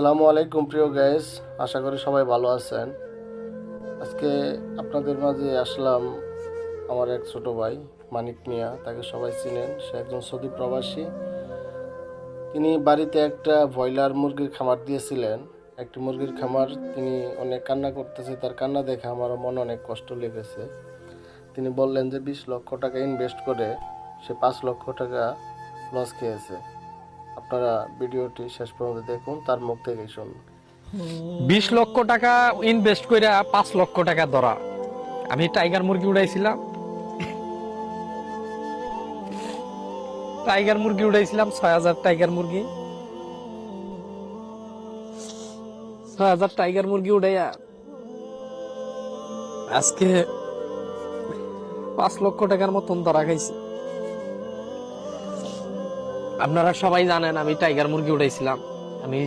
আসসালামু আলাইকুম প্রিয় গাইস, আশা করি সবাই ভালো আছেন। আজকে আপনাদের মাঝে আসলাম আমার এক ছোট ভাই মানিক মিয়া, তাকে সবাই চিনেন। সে একজন সৌদি প্রবাসী। তিনি বাড়িতে একটা ব্রয়লার মুরগির খামার দিয়েছিলেন। একটি মুরগির খামার, তিনি অনেক কান্না করতেছে। তার কান্না দেখে আমারও মনে অনেক কষ্ট লেগেছে। তিনি বললেন যে 20 লক্ষ টাকা ইনভেস্ট করে সে 5 লক্ষ টাকা লস খেয়েছে। আপনারা ভিডিওটি শেষ পর্যন্ত দেখুন, তার মুখ থেকেই শুনুন। 20 লক্ষ টাকা ইনভেস্ট করে 5 লক্ষ টাকা ধরা। আমি টাইগার মুরগি উড়াইছিলাম 6,000 টাইগার মুরগি। 6,000 টাইগার মুরগি উড়াইয়া আজকে 5 লক্ষ টাকার মতন ধরা খাইছি। আপনারা সবাই জানেন আমি টাইগার মুরগি উড়াইছিলাম। আমি